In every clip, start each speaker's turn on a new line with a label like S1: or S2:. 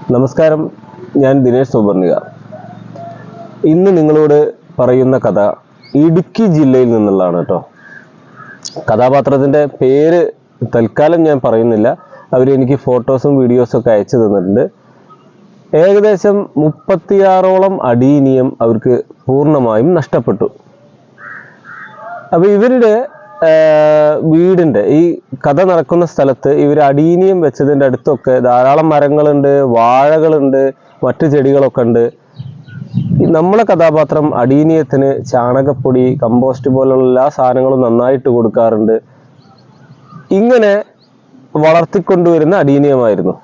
S1: നമസ്കാരം, ഞാൻ ദിനേശ് സുബർണിക. ഇന്ന് നിങ്ങളോട് പറയുന്ന കഥ ഇടുക്കി ജില്ലയിൽ നിന്നുള്ളതാണ് കേട്ടോ. കഥാപാത്രത്തിൻ്റെ പേര് തൽക്കാലം ഞാൻ പറയുന്നില്ല. അവരെനിക്ക് ഫോട്ടോസും വീഡിയോസും ഒക്കെ അയച്ചു തന്നിട്ടുണ്ട്. ഏകദേശം 36ഓളം അടീനിയം അവർക്ക് പൂർണ്ണമായും നഷ്ടപ്പെട്ടു. അപ്പോൾ ഇവരുടെ വീടിൻ്റെ ഈ കഥ നടക്കുന്ന സ്ഥലത്ത് ഇവർ അടീനിയം വെച്ചതിൻ്റെ അടുത്തൊക്കെ ധാരാളം മരങ്ങളുണ്ട്, വാഴകളുണ്ട്, മറ്റു ചെടികളൊക്കെ ഉണ്ട്. നമ്മളെ കഥാപാത്രം അടീനിയത്തിന് ചാണകപ്പൊടി, കമ്പോസ്റ്റ് പോലുള്ള എല്ലാ സാധനങ്ങളും നന്നായിട്ട് കൊടുക്കാറുണ്ട്. ഇങ്ങനെ വളർത്തിക്കൊണ്ടുവരുന്ന അടീനിയമായിരുന്നു.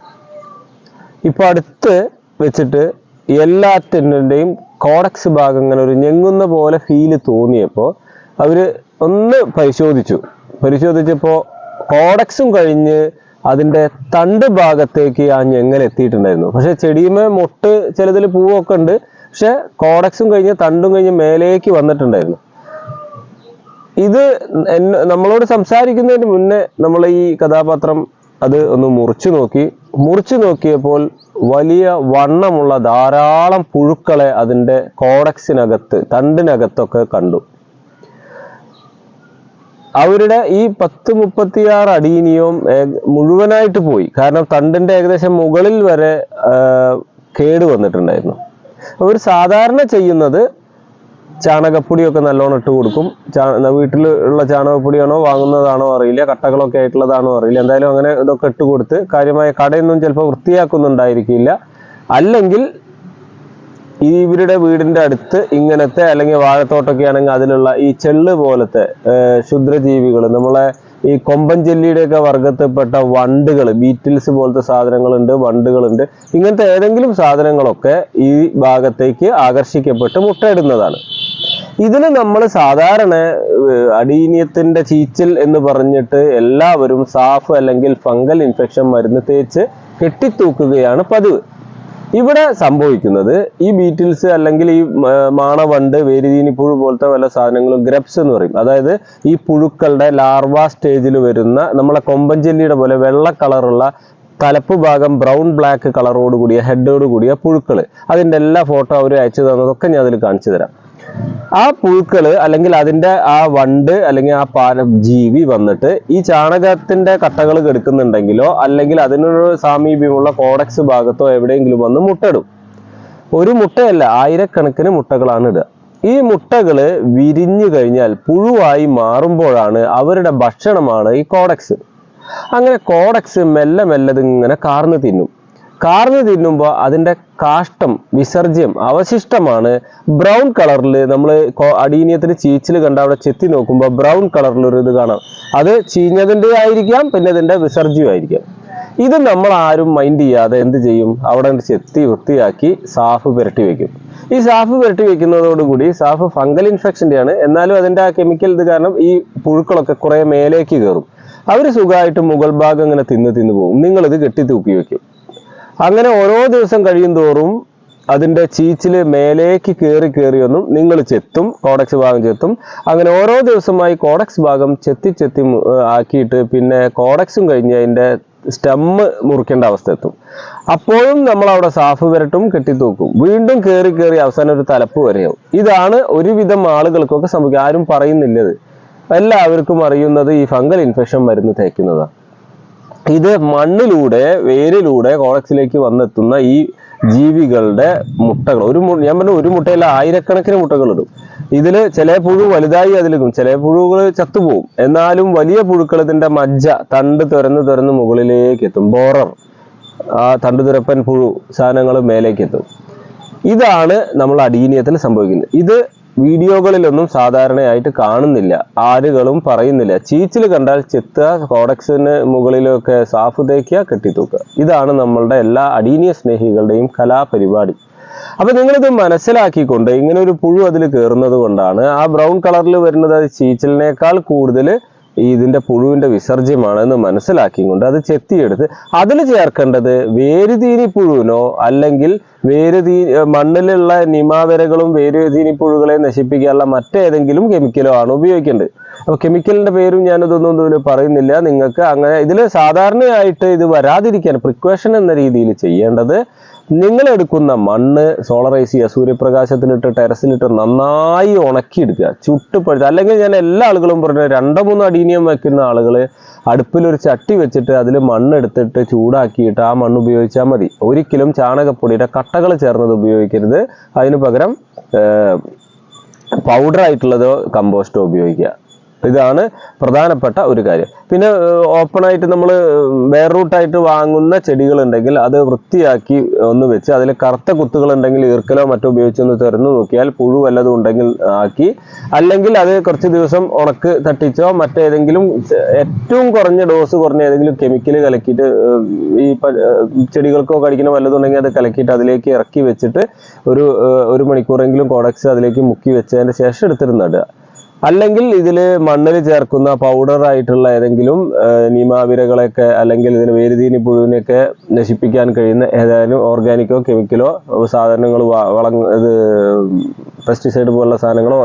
S1: ഇപ്പോൾ അടുത്ത് വെച്ചിട്ട് എല്ലാറ്റിൻ്റെയും കോഡക്സ് ഭാഗം ഇങ്ങനെ ഒരു ഞെങ്ങുന്ന പോലെ ഫീല് തോന്നിയപ്പോൾ അവർ ഒന്ന് പരിശോധിച്ചപ്പോൾ കോഡക്സും കഴിഞ്ഞ് അതിൻ്റെ തണ്ട് ഭാഗത്തേക്ക് ആ ഞെങ്ങൽ എത്തിയിട്ടുണ്ടായിരുന്നു. പക്ഷെ ചെടിയുമേ മൊട്ട് ചിലതിൽ പൂവൊക്കെ ഉണ്ട്, പക്ഷെ കോഡക്സും കഴിഞ്ഞ് തണ്ടും കഴിഞ്ഞ് മേലേക്ക് വന്നിട്ടുണ്ടായിരുന്നു. ഇത് നമ്മളോട് സംസാരിക്കുന്നതിന് മുന്നേ നമ്മൾ ഈ കഥാപാത്രം അത് ഒന്ന് മുറിച്ചു നോക്കിയപ്പോൾ വലിയ വണ്ണമുള്ള ധാരാളം പുഴുക്കളെ അതിൻ്റെ കോഡക്സിനകത്ത്, തണ്ടിനകത്തൊക്കെ കണ്ടു. അവരുടെ ഈ 36 അടീനിയവും മുഴുവനായിട്ട് പോയി. കാരണം തണ്ടിൻ്റെ ഏകദേശം മുകളിൽ വരെ കേട് വന്നിട്ടുണ്ടായിരുന്നു. അവർ സാധാരണ ചെയ്യുന്നത് ചാണകപ്പൊടിയൊക്കെ നല്ലോണം ഇട്ട് കൊടുക്കും. വീട്ടിലുള്ള ചാണകപ്പൊടിയാണോ വാങ്ങുന്നതാണോ അറിയില്ല, കട്ടകളൊക്കെ ആയിട്ടുള്ളതാണോ അറിയില്ല. എന്തായാലും അങ്ങനെ ഇതൊക്കെ ഇട്ട് കൊടുത്ത് കാര്യമായ കടയൊന്നും ചിലപ്പോൾ വൃത്തിയാക്കുന്നുണ്ടായിരിക്കില്ല. അല്ലെങ്കിൽ ഇവരുടെ വീടിൻ്റെ അടുത്ത് ഇങ്ങനത്തെ അല്ലെങ്കിൽ വാഴത്തോട്ടൊക്കെ ആണെങ്കിൽ അതിലുള്ള ഈ ചെള്ള് പോലത്തെ ക്ഷുദ്രജീവികൾ, നമ്മളെ ഈ കൊമ്പൻ ചെല്ലിയുടെയൊക്കെ വർഗത്തിൽപ്പെട്ട വണ്ടുകൾ, ബീറ്റിൽസ് പോലത്തെ സാധനങ്ങളുണ്ട്, വണ്ടുകളുണ്ട്. ഇങ്ങനത്തെ ഏതെങ്കിലും സാധനങ്ങളൊക്കെ ഈ ഭാഗത്തേക്ക് ആകർഷിക്കപ്പെട്ട് മുട്ടയിടുന്നതാണ്. ഇതിന് നമ്മൾ സാധാരണ അടീനിയത്തിൻ്റെ ചീച്ചിൽ എന്ന് പറഞ്ഞിട്ട് എല്ലാവരും സാഫ് അല്ലെങ്കിൽ ഫംഗൽ ഇൻഫെക്ഷൻ മരുന്ന് തേച്ച് കെട്ടിത്തൂക്കുകയാണ് പതിവ്. ഇവിടെ സംഭവിക്കുന്നത് ഈ ബീറ്റിൽസ് അല്ലെങ്കിൽ ഈ മാണവണ്ട്, വേരുതീനിപ്പുഴു പോലത്തെ വല്ല സാധനങ്ങളും, ഗ്രബ്സ് എന്ന് പറയും. അതായത് ഈ പുഴുക്കളുടെ ലാർവ സ്റ്റേജിൽ വരുന്ന നമ്മളെ കൊമ്പൻ ചെല്ലിയുടെ പോലെ വെള്ള കളറുള്ള തലപ്പ് ഭാഗം ബ്രൗൺ ബ്ലാക്ക് കളറോട് കൂടിയ ഹെഡോട് കൂടിയ പുഴുക്കൾ, അതിൻ്റെ എല്ലാ ഫോട്ടോ അവർ അയച്ചു തന്നതൊക്കെ ഞാൻ അതിൽ കാണിച്ചു തരാം. ആ പുഴുക്കള് അല്ലെങ്കിൽ അതിൻ്റെ ആ വണ്ട് അല്ലെങ്കിൽ ആ ജീവി വന്നിട്ട് ഈ ചാണകത്തിന്റെ കട്ടകൾ കെടുക്കുന്നുണ്ടെങ്കിലോ അല്ലെങ്കിൽ അതിനൊരു സാമീപ്യമുള്ള കോഡക്സ് ഭാഗത്തോ എവിടെയെങ്കിലും വന്ന് മുട്ടയിടും. ഒരു മുട്ടയല്ല, ആയിരക്കണക്കിന് മുട്ടകളാണ് ഇടുക. ഈ മുട്ടകള് വിരിഞ്ഞു കഴിഞ്ഞാൽ പുഴുവായി മാറുമ്പോഴാണ് അവരുടെ ഭക്ഷണമാണ് ഈ കോഡക്സ്. അങ്ങനെ കോഡക്സ് മെല്ലെ ഇങ്ങനെ കാർന്ന് തിന്നുമ്പോൾ അതിൻ്റെ കാഷ്ടം, വിസർജ്യം, അവശിഷ്ടമാണ് ബ്രൗൺ കളറിൽ. നമ്മൾ അടീനിയത്തിന് ചീച്ചിൽ കണ്ട അവിടെ ചെത്തി നോക്കുമ്പോൾ ബ്രൗൺ കളറിൽ ഒരു ഇത് കാണാം. അത് ചീഞ്ഞതിൻ്റെ ആയിരിക്കാം, പിന്നെ അതിൻ്റെ വിസർജ്യമായിരിക്കാം. ഇത് നമ്മൾ ആരും മൈൻഡ് ചെയ്യാതെ എന്ത് ചെയ്യും, അവിടെ ചെത്തി വൃത്തിയാക്കി സാഫ് പുരട്ടി വെക്കും. ഈ സാഫ് പുരട്ടി വെക്കുന്നതോടുകൂടി സാഫ് ഫംഗൽ ഇൻഫെക്ഷൻ്റെയാണ്, എന്നാലും അതിൻ്റെ ആ കെമിക്കൽ ഇത് കാരണം ഈ പുഴുക്കളൊക്കെ കുറേ മേലേക്ക് കയറും. അവർ സുഖമായിട്ട് മുകൾ ഭാഗം ഇങ്ങനെ തിന്നു പോകും. നിങ്ങളിത് കെട്ടി തൂക്കി വെക്കും. അങ്ങനെ ഓരോ ദിവസം കഴിയും തോറും അതിൻ്റെ ചീച്ചിൽ മേലേക്ക് കയറിയൊന്നും നിങ്ങൾ ചെത്തും, കോഡക്സ് ഭാഗം ചെത്തും. അങ്ങനെ ഓരോ ദിവസമായി കോഡക്സ് ഭാഗം ചെത്തി ആക്കിയിട്ട് പിന്നെ കോഡക്സും കഴിഞ്ഞ് അതിൻ്റെ സ്റ്റെമ്മ് മുറിക്കേണ്ട അവസ്ഥ എത്തും. അപ്പോഴും നമ്മൾ അവിടെ സാഫ് പുരട്ടും, കെട്ടിത്തൂക്കും. വീണ്ടും കയറി അവസാനം ഒരു തലപ്പ് വരെയാവും. ഇതാണ് ഒരുവിധം ആളുകൾക്കൊക്കെ സംഭവിക്കുക. ആരും പറയുന്നില്ലത്. എല്ലാവർക്കും അറിയുന്നത് ഈ ഫംഗൽ ഇൻഫെക്ഷൻ മരുന്ന് തേക്കുന്നതാണ്. ഇത് മണ്ണിലൂടെ, വേരിലൂടെ കോഡക്സിലേക്ക് വന്നെത്തുന്ന ഈ ജീവികളുടെ മുട്ടകൾ, ഞാൻ പറഞ്ഞ ഒരു മുട്ടയിൽ ആയിരക്കണക്കിന് മുട്ടകളിടും. ഇതിൽ ചില പുഴു വലുതായി അതിലിടും, ചില പുഴുകൾ ചത്തുപോകും. എന്നാലും വലിയ പുഴുക്കൾ ഇതിൻ്റെ മജ്ജ, തണ്ട് തുരന്ന് മുകളിലേക്ക് എത്തും. ബോറർ, ആ തണ്ട് തുരപ്പൻ പുഴു സാധനങ്ങൾ മേലേക്ക് എത്തും. ഇതാണ് നമ്മൾ അടീനിയത്തിൽ സംഭവിക്കുന്നത്. ഇത് വീഡിയോകളിലൊന്നും സാധാരണയായിട്ട് കാണുന്നില്ല, ആരുകളും പറയുന്നില്ല. ചീച്ചിൽ കണ്ടാൽ ചെത്തുക, കോഡക്സിന് മുകളിലൊക്കെ സാഫ് തേക്കുക, കെട്ടിത്തൂക്കുക. ഇതാണ് നമ്മളുടെ എല്ലാ അടീനിയ സ്നേഹികളുടെയും കലാപരിപാടി. അപ്പൊ നിങ്ങളിത് മനസ്സിലാക്കിക്കൊണ്ട്, ഇങ്ങനെ ഒരു പുഴു അതിൽ കയറുന്നത് കൊണ്ടാണ് ആ ബ്രൗൺ കളറിൽ വരുന്നത്, അത് ചീച്ചിലിനേക്കാൾ കൂടുതൽ ഇതിൻ്റെ പുഴുവിൻ്റെ വിസർജ്യമാണെന്ന് മനസ്സിലാക്കിക്കൊണ്ട് അത് ചെത്തിയെടുത്ത് അതിൽ ചേർക്കേണ്ടത് വേരുതീനിപ്പുഴുവിനോ അല്ലെങ്കിൽ മണ്ണിലുള്ള നിമാവരകളും വേരുതീനിപ്പുഴുകളെ നശിപ്പിക്കാനുള്ള മറ്റേതെങ്കിലും കെമിക്കലോ ആണ് ഉപയോഗിക്കേണ്ടത്. അപ്പോൾ കെമിക്കലിൻ്റെ പേരും ഞാനിതൊന്നും ഇതിൽ പറയുന്നില്ല. നിങ്ങൾക്ക് അങ്ങനെ ഇതിൽ സാധാരണയായിട്ട് ഇത് വരാതിരിക്കാൻ പ്രിക്കോഷൻ എന്ന രീതിയിൽ ചെയ്യേണ്ടത്, നിങ്ങൾ എടുക്കുന്ന മണ്ണ് സോളറൈസ് ചെയ്യുക, സൂര്യപ്രകാശത്തിലിട്ട് ടെറസിലിട്ട് നന്നായി ഉണക്കിയെടുക്കുക, ചുട്ടുപഴുത്ത. അല്ലെങ്കിൽ ഞാൻ എല്ലാ ആളുകളും പറഞ്ഞു 2-3 അടീനിയം വയ്ക്കുന്ന ആളുകൾ അടുപ്പിലൊരു ചട്ടി വെച്ചിട്ട് അതിൽ മണ്ണെടുത്തിട്ട് ചൂടാക്കിയിട്ട് ആ മണ്ണ് ഉപയോഗിച്ചാൽ മതി. ഒരിക്കലും ചാണകപ്പൊടിയുടെ കട്ടകൾ ചേർന്നത് ഉപയോഗിക്കരുത്. അതിന് പകരം പൗഡറായിട്ടുള്ളതോ കമ്പോസ്റ്റോ ഉപയോഗിക്കുക. ഇതാണ് പ്രധാനപ്പെട്ട ഒരു കാര്യം. പിന്നെ ഓപ്പണായിട്ട് നമ്മൾ വേർ റൂട്ടായിട്ട് വാങ്ങുന്ന ചെടികളുണ്ടെങ്കിൽ അത് വൃത്തിയാക്കി ഒന്ന് വെച്ച് അതിൽ കറുത്ത കുത്തുകളുണ്ടെങ്കിൽ ഈർക്കലോ മറ്റോ ഉപയോഗിച്ചൊന്ന് തുറന്നു നോക്കിയാൽ പുഴു വല്ലതും ഉണ്ടെങ്കിൽ ആക്കി, അല്ലെങ്കിൽ അത് കുറച്ച് ദിവസം ഉണക്ക് തട്ടിച്ചോ മറ്റേതെങ്കിലും ഏറ്റവും കുറഞ്ഞ ഡോസ് കുറഞ്ഞ ഏതെങ്കിലും കെമിക്കൽ കലക്കിയിട്ട് ഈ ചെടികൾക്കോ കടിക്കുന്ന വല്ലതും ഉണ്ടെങ്കിൽ അത് കലക്കിയിട്ട് അതിലേക്ക് ഇറക്കി വെച്ചിട്ട് ഒരു മണിക്കൂറെങ്കിലും കോഡക്സ് അതിലേക്ക് മുക്കി വെച്ചതിന് ശേഷം എടുത്തിട്ട് നടുക. അല്ലെങ്കിൽ ഇതിൽ മണ്ണിൽ ചേർക്കുന്ന പൗഡറായിട്ടുള്ള ഏതെങ്കിലും നിമാവിരകളൊക്കെ അല്ലെങ്കിൽ ഇതിന് വേരുതീനി പുഴുവിനെയൊക്കെ നശിപ്പിക്കാൻ കഴിയുന്ന ഏതായാലും ഓർഗാനിക്കോ കെമിക്കലോ സാധനങ്ങൾ ഇത് പെസ്റ്റിസൈഡ് പോലുള്ള സാധനങ്ങളോ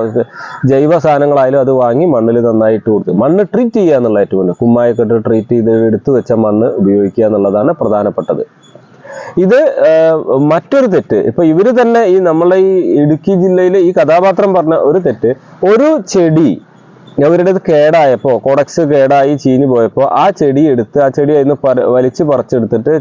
S1: ജൈവ സാധനങ്ങളായാലും അത് വാങ്ങി മണ്ണിൽ നന്നായിട്ട് കൊടുക്കുക. മണ്ണ് ട്രീറ്റ് ചെയ്യുക എന്നുള്ള ഏറ്റവും വലിയ കുമ്മായൊക്കെ ഇട്ട് ട്രീറ്റ് ചെയ്ത് എടുത്തു വെച്ച മണ്ണ് ഉപയോഗിക്കുക എന്നുള്ളതാണ് പ്രധാനപ്പെട്ടത്. ഇത് മറ്റൊരു തെറ്റ്, ഇപ്പൊ ഇവര് തന്നെ ഈ നമ്മളെ ഈ ഇടുക്കി ജില്ലയിലെ ഈ കഥാപാത്രം പറഞ്ഞ ഒരു തെറ്റ്, ഒരു ചെടി അവരുടേത് കേടായപ്പോൾ കോഡക്സ് കേടായി ചീഞ്ഞു പോയപ്പോൾ ആ ചെടി എടുത്ത് ആ ചെടി അതിന് വലിച്ചു പറിച്ചെടുത്തിട്ട്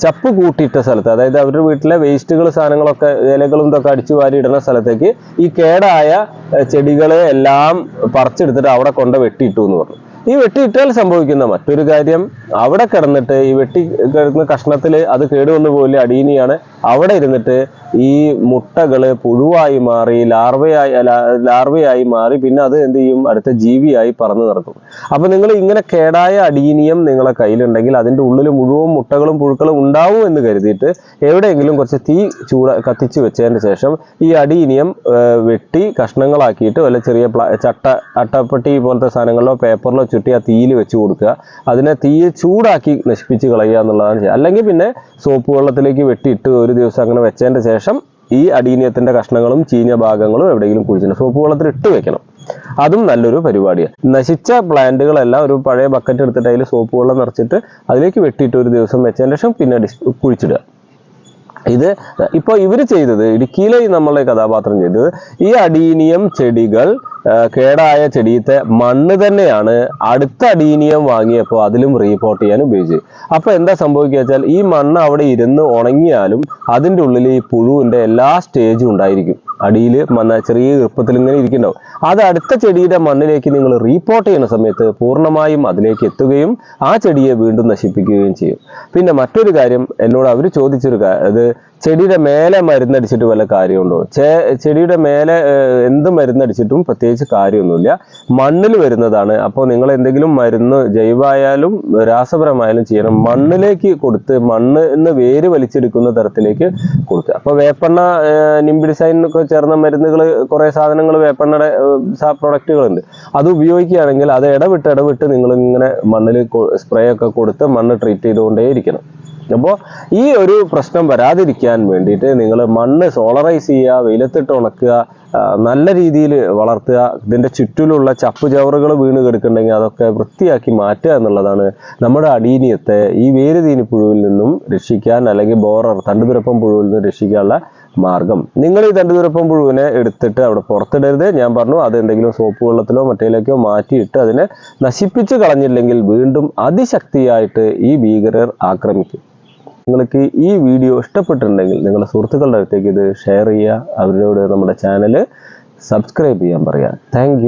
S1: ചപ്പ് കൂട്ടിയിട്ട സ്ഥലത്ത്, അതായത് അവരുടെ വീട്ടിലെ വേസ്റ്റുകൾ സാധനങ്ങളൊക്കെ ഇലകളും ഇതൊക്കെ അടിച്ചു വാരി ഇടുന്ന സ്ഥലത്തേക്ക് ഈ കേടായ ചെടികളെ എല്ലാം പറിച്ചെടുത്തിട്ട് അവിടെ കൊണ്ട് വെട്ടിയിട്ടു എന്ന് പറഞ്ഞു. ഈ വെട്ടിയിട്ടാൽ സംഭവിക്കുന്ന മറ്റൊരു കാര്യം, അവിടെ കിടന്നിട്ട് ഈ വെട്ടി കിടക്കുന്ന കഷ്ണത്തിൽ അത് കേടുവന്നു പോലെ അടീനിയാണ് അവിടെ ഇരുന്നിട്ട് ഈ മുട്ടകൾ പുഴുവായി മാറി ലാർവയായി മാറി പിന്നെ അത് എന്ത് ചെയ്യും, അടുത്ത ജീവിയായി പറന്നു നടക്കും. അപ്പൊ നിങ്ങൾ ഇങ്ങനെ കേടായ അടീനിയം നിങ്ങളെ കയ്യിലുണ്ടെങ്കിൽ അതിൻ്റെ ഉള്ളിൽ മുഴുവൻ മുട്ടകളും പുഴുക്കളും ഉണ്ടാവും എന്ന് കരുതിയിട്ട് എവിടെയെങ്കിലും കുറച്ച് തീ കത്തിച്ച് വെച്ചതിന് ശേഷം ഈ അടീനിയം വെട്ടി കഷ്ണങ്ങളാക്കിയിട്ട് വല്ല ചെറിയ അട്ടപ്പെട്ടി പോലത്തെ സാധനങ്ങളിലോ പേപ്പറിലോ ചുറ്റി ആ തീയിൽ വെച്ച് കൊടുക്കുക. അതിനെ തീയിൽ ചൂടാക്കി നശിപ്പിച്ച് കളയുക എന്നുള്ളതാണ് ചെയ്യുക. അല്ലെങ്കിൽ പിന്നെ സോപ്പ് വെള്ളത്തിലേക്ക് വെട്ടിയിട്ട് ഒരു ദിവസം അങ്ങനെ വെച്ചതിൻ്റെ ശേഷം ഈ അടീനിയത്തിൻ്റെ കഷ്ണങ്ങളും ചീഞ്ഞ ഭാഗങ്ങളും എവിടെയെങ്കിലും കുഴിച്ചിട്ട് സോപ്പ് വെള്ളത്തിൽ ഇട്ട് വെക്കണം. അതും നല്ലൊരു പരിപാടിയാണ്. നശിച്ച പ്ലാന്റുകളെല്ലാം ഒരു പഴയ ബക്കറ്റ് എടുത്തിട്ട് അതിൽ സോപ്പ് വെള്ളം നിറച്ചിട്ട് അതിലേക്ക് വെട്ടിയിട്ട് ഒരു ദിവസം വെച്ചതിന് ശേഷം പിന്നെ കുഴിച്ചിടുക. ഇത് ഇപ്പോൾ ഇവർ ചെയ്തത്, ഇടുക്കിയിലെ നമ്മളെ കഥാപാത്രം ചെയ്തത്, ഈ അടീനിയം ചെടികൾ കേടായ ചെടിയത്തെ മണ്ണ് തന്നെയാണ് അടുത്ത അടീനിയം വാങ്ങിയപ്പോൾ അതിലും റീപോർട്ട് ചെയ്യാൻ ഉപയോഗിച്ചത്. അപ്പോൾ എന്താ സംഭവിക്കുക വെച്ചാൽ ഈ മണ്ണ് അവിടെ ഇരുന്ന് ഉണങ്ങിയാലും അതിൻ്റെ ഉള്ളിൽ ഈ പുഴുവിൻ്റെ എല്ലാ സ്റ്റേജും ഉണ്ടായിരിക്കും. അടിയിൽ ചെറിയ ഈർപ്പത്തിൽ ഇങ്ങനെ ഇരിക്കുന്നുണ്ടാവും. അത് അടുത്ത ചെടിയുടെ മണ്ണിലേക്ക് നിങ്ങൾ റീപോർട്ട് ചെയ്യുന്ന സമയത്ത് പൂർണ്ണമായും അതിലേക്ക് എത്തുകയും ആ ചെടിയെ വീണ്ടും നശിപ്പിക്കുകയും ചെയ്യും. പിന്നെ മറ്റൊരു കാര്യം എന്നോട് അവർ ചോദിച്ചൊരു അത് ചെടിയുടെ മേലെ മരുന്നടിച്ചിട്ട് വല്ല കാര്യമുണ്ടോ? ചെടിയുടെ മേലെ എന്ത് മരുന്നടിച്ചിട്ടും പ്രത്യേകിച്ച് കാര്യമൊന്നുമില്ല. മണ്ണിൽ വരുന്നതാണ്. അപ്പോൾ നിങ്ങൾ എന്തെങ്കിലും മരുന്ന് ജൈവമായാലും രാസപരമായാലും ചെയ്യണം. മണ്ണിലേക്ക് കൊടുത്ത് മണ്ണിന്ന് വേര് വലിച്ചെടുക്കുന്ന തരത്തിലേക്ക് കൊടുക്കുക. അപ്പോൾ വേപ്പെണ്ണ നിംബിഡിസൈനൊക്കെ ചേർന്ന മരുന്നുകൾ കുറേ സാധനങ്ങൾ വേപ്പെണ്ണയുടെ പ്രൊഡക്റ്റുകളുണ്ട്. അത് ഉപയോഗിക്കുകയാണെങ്കിൽ അത് ഇടവിട്ട് നിങ്ങളിങ്ങനെ മണ്ണിൽ സ്പ്രേ ഒക്കെ കൊടുത്ത് മണ്ണ് ട്രീറ്റ് ചെയ്തുകൊണ്ടേയിരിക്കണം. അപ്പോൾ ഈ ഒരു പ്രശ്നം വരാതിരിക്കാൻ വേണ്ടിയിട്ട് നിങ്ങൾ മണ്ണ് സോളറൈസ് ചെയ്യുക, വെയിലത്തിട്ട് ഉണക്കുക, നല്ല രീതിയിൽ വളർത്തുക. ഇതിൻ്റെ ചുറ്റിലുള്ള ചപ്പുചവറുകൾ വീണ് കിടക്കുന്നുണ്ടെങ്കിൽ അതൊക്കെ വൃത്തിയാക്കി മാറ്റുക എന്നുള്ളതാണ് നമ്മുടെ അടീനിയത്തെ ഈ വേരുതീനി പുഴുവിൽ നിന്നും രക്ഷിക്കാൻ, അല്ലെങ്കിൽ ബോറർ തണ്ടുതുരപ്പം പുഴുവിൽ നിന്ന് രക്ഷിക്കാനുള്ള മാർഗം. നിങ്ങൾ ഈ തണ്ടുതുരപ്പം പുഴുവിനെ എടുത്തിട്ട് അവിടെ പുറത്തിടരുത്. ഞാൻ പറഞ്ഞു, അത് എന്തെങ്കിലും സോപ്പ് വെള്ളത്തിലോ മറ്റേലേക്കോ മാറ്റിയിട്ട് അതിനെ നശിപ്പിച്ച് കളഞ്ഞില്ലെങ്കിൽ വീണ്ടും അതിശക്തിയായിട്ട് ഈ ഭീകരർ ആക്രമിക്കും. നിങ്ങൾക്ക് ഈ വീഡിയോ ഇഷ്ടപ്പെട്ടിട്ടുണ്ടെങ്കിൽ നിങ്ങളുടെ സുഹൃത്തുക്കളുടെ അടുത്തേക്ക് ഇത് ഷെയർ ചെയ്യുക. അവരോട് നമ്മുടെ ചാനൽ സബ്സ്ക്രൈബ് ചെയ്യാൻ പറയുക. താങ്ക്